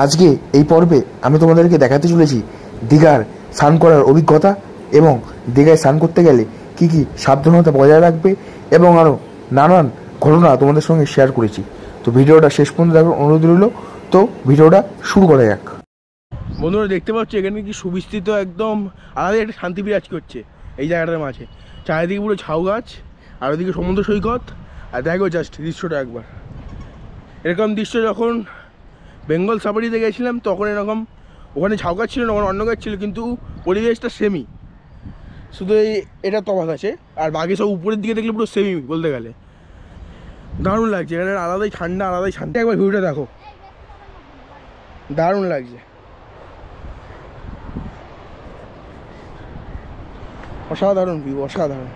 আজকে এই পর্বে আমি তোমাদেরকে দেখাতে চলেছি দীঘার স্নান করার অভিজ্ঞতা এবং দীঘায় স্নান করতে গেলে কি কি সাবধানতা বজায় রাখবে এবং আরও নানান ঘটনা তোমাদের সঙ্গে শেয়ার করেছি। তো ভিডিওটা শেষ পর্যন্ত দেখার অনুরোধ রইল। তো ভিডিওটা শুরু করা যাক। বন্ধুরা দেখতে পাচ্ছ এখানে কি সুবিস্তৃত একদম আলাদা একটা শান্তি বিরাজ করছে এই জায়গাটার মাঝে। চারিদিকে পুরো ঝাউ গাছ আর ওদিকে সমুদ্র সৈকত। আর দেখো জাস্ট দৃশ্যটা একবার, এরকম দৃশ্য যখন বেঙ্গল সাফারিতে গেছিলাম তখন এরকম ওখানে ঝাউ গাছ ছিল না, ওখানে অন্য গাছ ছিল, কিন্তু পরিবেশটা সেমই, শুধু এটা তফাৎ আছে। আর বাকি সব উপরের দিকে দেখলে পুরো সেমই বলতে গেলে। দারুণ লাগছে এখানে, আলাদাই ঠান্ডা, আলাদাই শান্তি। একবার ভিউটা দেখো, দারুণ লাগছে, অসাধারণ ভিউ, অসাধারণ।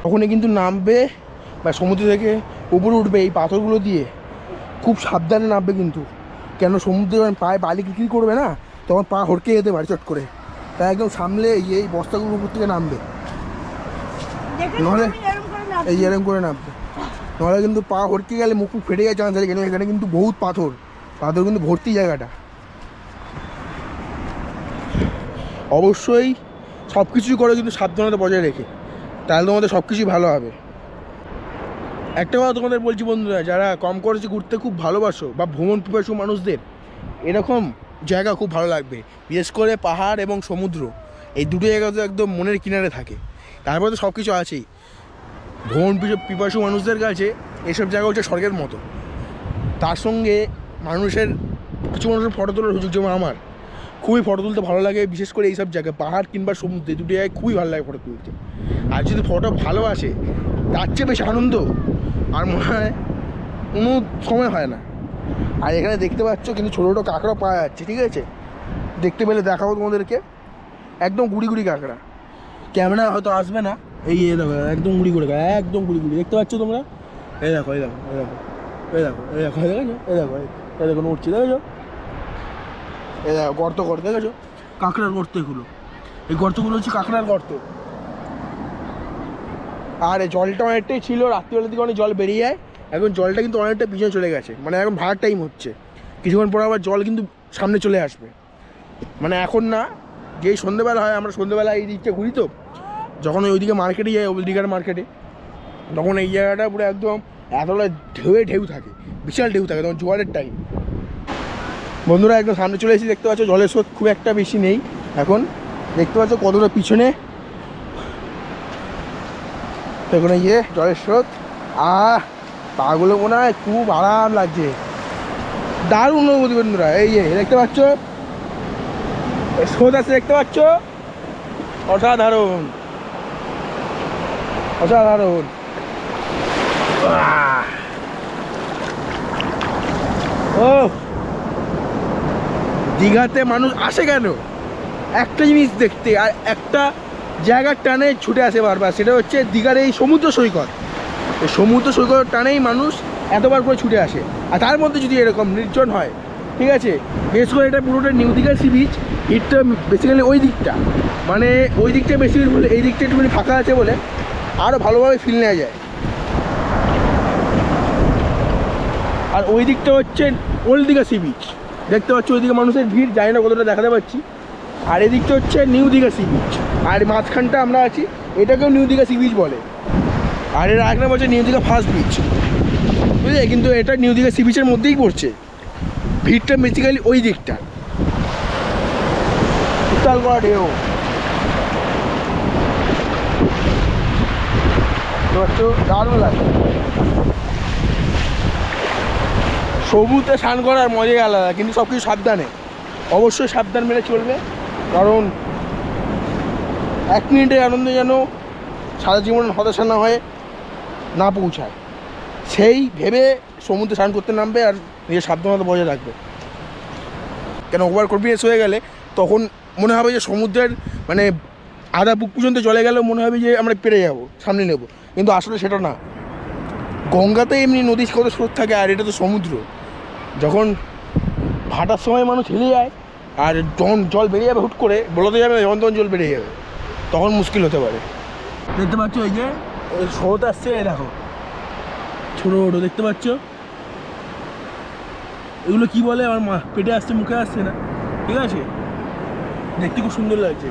তখনই কিন্তু নামবে বা সমুদ্র থেকে উপরে উঠবে এই পাথরগুলো দিয়ে, খুব সাবধানে নামবে কিন্তু, কেন সমুদ্রে যখন পায়ে বালি কিরকির করবে না তখন পা হড়কে যেতে পারে চট করে, তাই একদম সামলে এই বস্তাগুলোর উপর থেকে নামবে, নাহলে এই এরকম করে নামবে, নাহলে কিন্তু পা হড়কে গেলে মুখ ফেটে যাওয়ার চান্স আছে। এখানে কিন্তু বহুত পাথর কিন্তু ভর্তি জায়গাটা। অবশ্যই সব কিছুই করে কিন্তু সাবধানতা বজায় রেখে, তাহলে তোমাদের সব কিছুই ভালো হবে। একটা কথা তোমাদের বলছি বন্ধুরা, যারা কম খরচে ঘুরতে খুব ভালোবাসো বা ভ্রমণ পিপাসু মানুষদের এরকম জায়গা খুব ভালো লাগবে। বিশেষ করে পাহাড় এবং সমুদ্র, এই দুটো জায়গা তো একদম মনের কিনারে থাকে। তারপরে তো সব কিছু আছেই। ভ্রমণ পিপাসু মানুষদের কাছে এইসব জায়গা হচ্ছে স্বর্গের মতো। তার সঙ্গে মানুষের কিছু মানুষের ফটো তোলার সুযোগ, যেমন আমার খুবই ফটো তুলতে ভালো লাগে। বিশেষ করে এইসব জায়গায় পাহাড় কিংবা সমুদ্রে দুটো জায়গায় খুবই ভালো লাগে ফটো তুলতে। আর যদি ফটো ভালো আসে তার চেয়ে বেশি আনন্দ আর মনে হয় কোনো সময় হয় না। আর এখানে দেখতে পাচ্ছ কিন্তু ছোটো ছোটো কাঁকড়া পাওয়া যাচ্ছে, ঠিক আছে? দেখতে পেলে দেখাবো তোমাদেরকে, একদম গুড়ি গুড়ি কাঁকড়া। ক্যামেরা হয়তো আসবে না, এই দেখো একদম গুড়ি গুড়ি কাঁকড়া, একদম গুড়ি গুড়ি দেখতে পাচ্ছ তোমরা। এই দেখো, এই দেখো, এই দেখো, এই দেখো, এই দেখো, এই দেখো, এই দেখো, এই দেখো উঠছে, দেখেছো? এই দেখো গর্ত গর্ত, দেখেছো? কাঁকড়ার গর্ত এগুলো, এই গর্তগুলো হচ্ছে কাঁকড়ার গর্ত। আর এই জলটা অনেকটাই ছিল, রাত্রিবেলার দিকে অনেক জল বেরিয়ে যায়। এখন জলটা কিন্তু অনেকটা পিছনে চলে গেছে, মানে এখন ভাড়ার টাইম হচ্ছে। কিছুক্ষণ পর আবার জল কিন্তু সামনে চলে আসবে, মানে এখন না, যেই সন্ধ্যেবেলা হয়, আমরা সন্ধ্যেবেলা এই দিকটা ঘুরি, তো যখন ওইদিকে মার্কেটে যাই, ওই দিঘার মার্কেটে, তখন এই জায়গাটা পুরো একদম এতটা ঢেউ থাকে, বিশাল ঢেউ থাকে, তখন জোয়ারের টাইম। বন্ধুরা একদম সামনে চলে এসেছি, দেখতে পাচ্ছ জলের স্রোত খুব একটা বেশি নেই এখন, দেখতে পাচ্ছ কতটা পিছনে সেখানে গিয়ে জলের স্রোত। পাগুলো মনে হয় খুব আরাম লাগছে, দারুণ অনুভূতি বন্ধুরা। এই দেখতে পাচ্ছ স্রোত আছে, দেখতে পাচ্ছ, অসাধারণ অসাধারণ। ও দীঘাতে মানুষ আসে কেন? একটা জিনিস দেখতে, আর একটা জায়গার টানে ছুটে আসে বারবার, সেটা হচ্ছে দীঘার এই সমুদ্র সৈকত। এই সমুদ্র সৈকত টানেই মানুষ এতবার করে ছুটে আসে। আর তার মধ্যে যদি এরকম নির্জন হয়, ঠিক আছে, বিশেষ করে এটা পুরোটা নিউ দীঘা সি বিচ, এটা বেসিক্যালি ওই দিকটা, মানে ওই দিকটা বেশি বলে, এই দিকটা একটুখানি ফাঁকা আছে বলে আরও ভালোভাবে ফিল নেওয়া যায়। আর ওই দিকটা হচ্ছে ওল্ড দীঘা সি বিচ, দেখতে পাচ্ছি ওইদিকে মানুষের ভিড়, জানি না কতটা দেখাতে পাচ্ছি। আর এদিকটা হচ্ছে নিউ দীঘা সি বিচ, আর মাঝখানটা আমরা আছি, এটাকেও নিউ দীঘা সি বিচ বলে। আর এর আরেক নাম হচ্ছে নিউ দীঘা ফার্স্ট বিচ, বুঝলে? কিন্তু এটা নিউ দীঘা সি বিচের মধ্যেই পড়ছে। ভিড়টা বেসিক্যালি ওই দিকটা, উত্তাল করা ঢেউ, দারুণ লাগে। সমুদ্রে স্নান করার মজাই আলাদা, কিন্তু সব কিছু সাবধানে, অবশ্যই সাবধান মেনে চলবে, কারণ 1 মিনিটের আনন্দ যেন সারা জীবন হতাশা না হয়ে না পৌঁছায়, সেই ভেবে সমুদ্রে স্নান করতে নামবে আর নিজের সাবধানতা বজায় রাখবে। কেন ওভার কনফিডেন্স হয়ে গেলে তখন মনে হবে যে সমুদ্রের মানে আধা বুক পর্যন্ত চলে গেলেও মনে হবে যে আমরা পেরে যাবো, সামনে নেব, কিন্তু আসলে সেটা না। গঙ্গাতে এমনি নদীর কত স্রোত থাকে, আর এটা তো সমুদ্র। যখন ভাটার সময় মানুষ হেলে যায়, আর যখন জল বেরিয়ে যাবে হুট করে, বলতে যাবে যখন তখন জল বেরিয়ে যাবে, তখন মুশকিল হতে পারে। দেখতে পাচ্ছ ওই যে স্রোত আসছে, দেখো ছোটো ছোটো দেখতে পাচ্ছ, এগুলো কি বলে আমার মা পেটে আসছে, মুখে আসছে না, ঠিক আছে, দেখতে খুব সুন্দর লাগছে।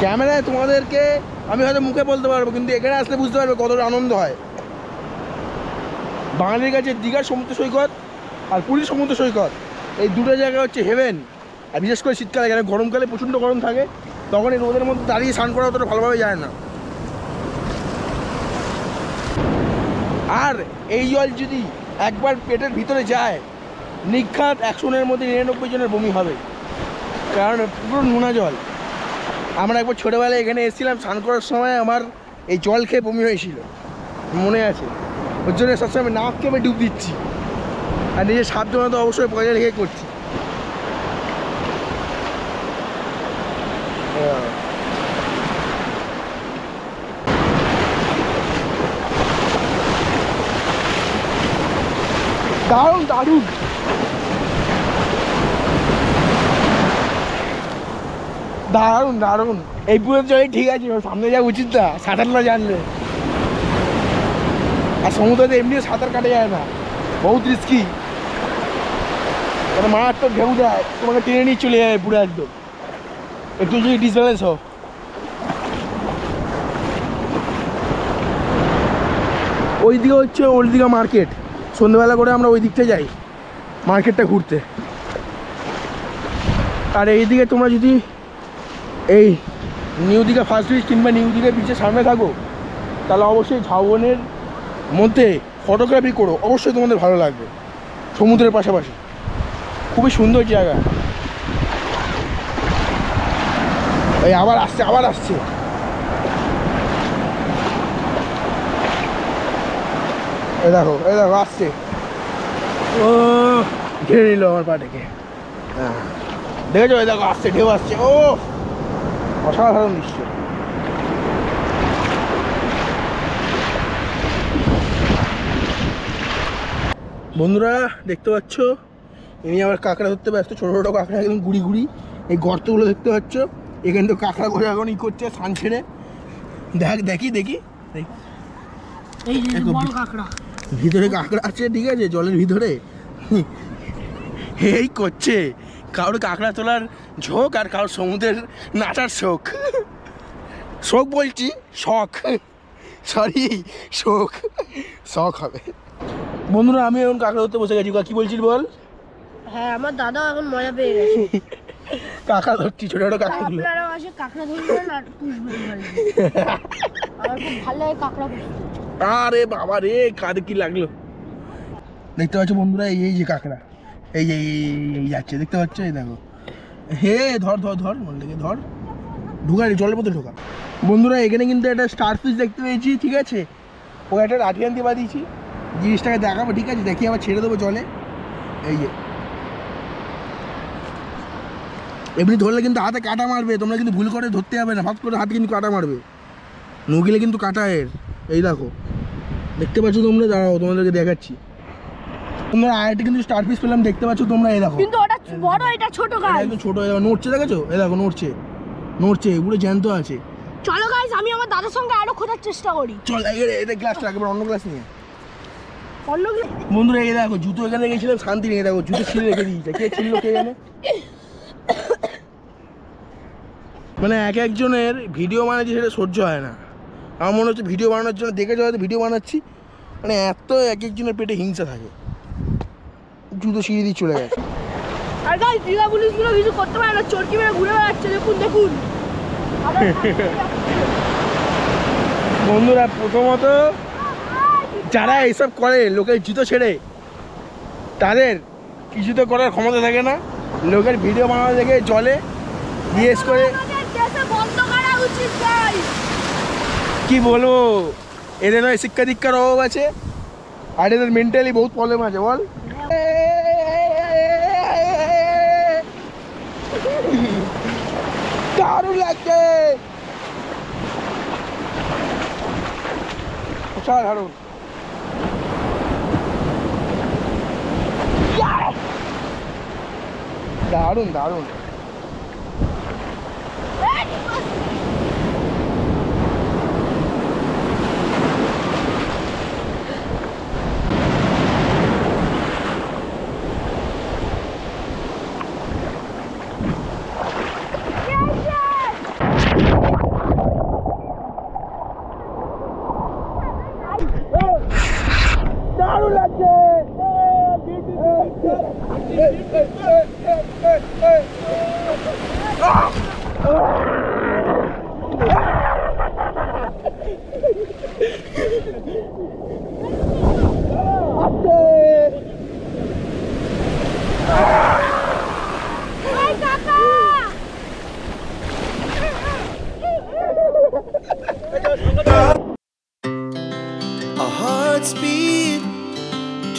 ক্যামেরায় তোমাদেরকে আমি হয়তো মুখে বলতে পারবো, কিন্তু এখানে আসলে বুঝতে পারবে কতটা আনন্দ হয়। বাঙালির কাছে দীঘার সমুদ্র সৈকত আর পুরীর সমুদ্র সৈকত, এই দুটো জায়গা হচ্ছে হেভেন। আর বিশেষ করে শীতকালে, এখানে গরমকালে প্রচণ্ড গরম থাকে, তখন এই রোদের মধ্যে দাঁড়িয়ে স্নান করা অতটা ভালোভাবে যায় না। আর এই জল যদি একবার পেটের ভিতরে যায়, নিখাত 100 জনের মধ্যে 99 জনের বমি হবে, কারণ পুরো নোনা জল। আমরা একবার ছোটোবেলায় এখানে এসেছিলাম, স্নান করার সময় আমার এই জল খেয়ে বমি হয়েছিল, মনে আছে। ওর জন্য সবসময় আমি নাক কেমে ডুব দিচ্ছি, আর নিজের সাবধানতা অবশ্যই বজায় রেখে করছি। দারুণ দারুণ, দারুণ দারুণ। এই পুরো জলে ঠিক আছে, সামনে যাওয়া উচিত না সাঁতার না জানলে। আর সমুদ্রে এমনিও সাঁতার কাটা যায় না, বহুত রিস্কি, মানে মারাত্মক ঢেউ দেয়, তোমাকে টেনে নিয়ে চলে যায় পুরো একদম, একটু যদি ডিসব্যালেন্স হোক। ওই দিকে হচ্ছে ওল্ড দীঘা মার্কেট, সন্ধ্যেবেলা করে আমরা ওই দিকটা যাই মার্কেটটা ঘুরতে। আর এই দিকে তোমরা যদি এই নিউ দীঘা ফার্স্ট ব্রিজ কিংবা নিউ দীঘা বিচের সামনে থাকো, তাহলে অবশ্যই ঝাউবনের মধ্যে ফটোগ্রাফি করো, অবশ্যই তোমাদের ভালো লাগবে। সমুদ্রের পাশাপাশি খুবই সুন্দর জায়গা। এই আবার আসছে, আবার আসছে। এই দেখো, এই দেখো আসছে, ও ঘিরে নিল আমার পাটাকে। হ্যাঁ দেখেছো, এই দেখো আসছে, ঢেউ আসছে, ও অসাধারণ দৃশ্য। বন্ধুরা দেখতে পাচ্ছ, এমনি আবার কাঁকড়া ধরতে ব্যস্ত, ছোটো ছোটো কাঁকড়া একদম গুড়ি গুড়ি। এই গর্তগুলো দেখতে পাচ্ছ, এখানে তো কাঁকড়া করে এখন ই করছে সান ছেড়ে। দেখি দেখি এই বড় কাঁকড়া, ভিতরে কাঁকড়া আছে, ঠিক আছে, জলের ভিতরে এই করছে। কারোর কাঁকড়া তোলার ঝোঁক, আর কারোর সমুদ্রের নাচার শোক। শোক বলছি, শখ, সরি শোক, শখ হবে। বন্ধুরা আমি এখন কাঁকড়া ধরতে বসে গেছি। কি বলছিস বল? হ্যাঁ আমার দাদাও এখন মজা পেয়ে গেছে, কাঁকড়া ধরছি, ছোট ছোট কাঁকড়া। আপনারাও আসে কাঁকড়া ধরবেন আর পুষবেন, আমার খুব ভালো লাগে কাঁকড়া পুষতে। আরে বাবা রে, কাঁধে কি লাগলো। দেখতে পাচ্ছ বন্ধুরা, এই যে কাঁকড়া, এই যে এই যাচ্ছে, দেখতে পাচ্ছ, এই দেখো। হে ধর ধর ধর, মন লেগে ধর, ঢুকা জলের মধ্যে ঢোকা। বন্ধুরা এখানে কিন্তু একটা স্টার ফিশ দেখতে পেয়েছি, ঠিক আছে, ও একটা রাঠিয়ান দিয়ে বাঁধিয়েছি, জিনিসটাকে দেখাবো, ঠিক আছে, দেখি আবার ছেড়ে দেবো জলে। এই যে এমনি ধরলে কিন্তু হাতে কাটা মারবে, তোমরা কিন্তু ভুল করে ধরতে যাবে না, ভাত করে হাতে কিন্তু কাটা মারবে, নগিলে কিন্তু কাটা এর। এই দেখো দেখতে পাচ্ছ তোমরা, দাঁড়াও তোমাদেরকে দেখাচ্ছি। তোমরা আরেকটা কিন্তু স্টার ফিশ পেলাম, দেখতে পাচ্ছ তোমরা, এই দেখো, কিন্তু ওটা বড়, এটা ছোট গাইস, একদম ছোট, নড়ছে, দেখেছো, এই দেখো নড়ছে, নড়ছে, পুরো জ্যান্ত আছে। চলো গাইস আমি আমার দাদার সঙ্গে আরো খোঁজার চেষ্টা করি। চল এটা গ্লাসটা একেবারে অন্য গ্লাস নিয়ে। অন্য বন্ধুরা এই দেখো, জুতো এখানে গেছিলাম শান্তি নেই, দেখো জুতো ছিঁড়ে রেখে দিয়েছে, কে ছিঁড়লো কে জানে। মানে এক একজনের ভিডিও বানাচ্ছি, সেটা সহ্য হয় না। আমার মনে হচ্ছে ভিডিও বানানোর জন্য, দেখেছো হয়তো ভিডিও বানাচ্ছি, মানে এত এক একজনের পেটে হিংসা থাকে, জুতো ছিঁড়ে দিয়ে চলে গেছে। আর গাইস দীঘা পুলিশগুলো কিছু করতে পারে না, চরকি মেরে ঘুরে বেড়াচ্ছে, দেখুন দেখুন। বন্ধুরা প্রথমত যারা এইসব করে লোকের জুতো ছেড়ে, তাদের কিছু তো করার ক্ষমতা থাকে না। লোকের ভিডিও বানানো দেখে জলে জিজ্ঞেস করে, কি বলবো, এদের নয় শিক্ষা দীক্ষার অভাব আছে, আর এদের মেন্টালি বহুত প্রবলেম আছে, বল। দারুণ লাগছে, অসাধারণ। দারুণ দারুণ।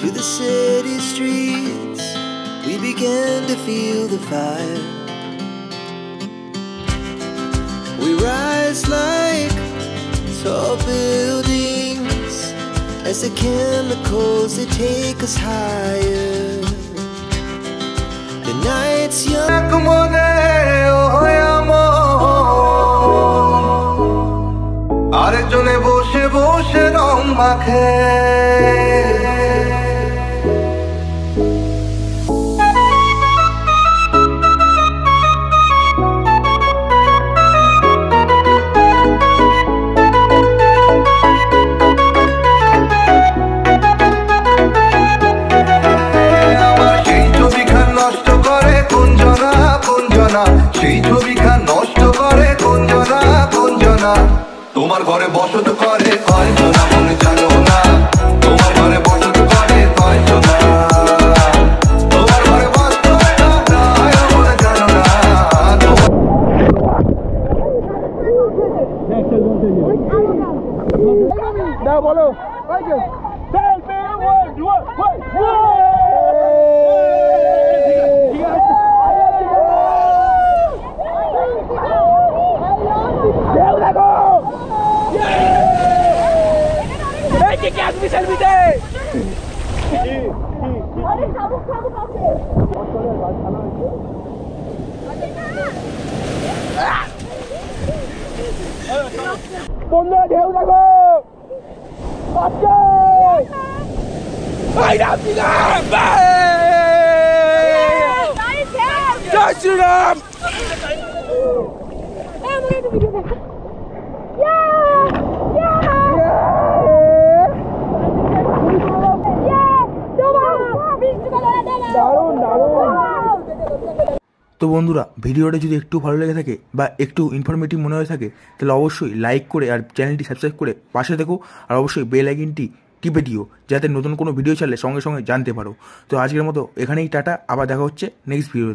to the city streets, we began to feel the fire. We rise like tall buildings as the chemicals, they take us higher. The night's young. আরেকজনে বসে বসে রং মাখে সেই ছবিখান নষ্ট করে কুঞ্জনা কুঞ্জনা তোমার ঘরে বসত করে কয়জনা মনে জানো না তোমার ঘরে বসত করে কয়জনা তোমার ঘরে বসত মনে জানো না দাও বলো বন্ধুরা ঢেউ দেখো জয় শ্রীরাম। তো বন্ধুরা, ভিডিওটা যদি একটু ভালো লেগে থাকে বা একটু ইনফরমেটিভ মনে হয়ে থাকে তাহলে অবশ্যই লাইক করে আর চ্যানেলটি সাবস্ক্রাইব করে পাশে দেখো, আর অবশ্যই বেল আইকনটি টিপে দিও যাতে নতুন কোনো ভিডিও ছাড়লে সঙ্গে সঙ্গে জানতে পারো। তো আজকের মতো এখানেই টাটা, আবার দেখা হচ্ছে নেক্সট ভিডিওতে।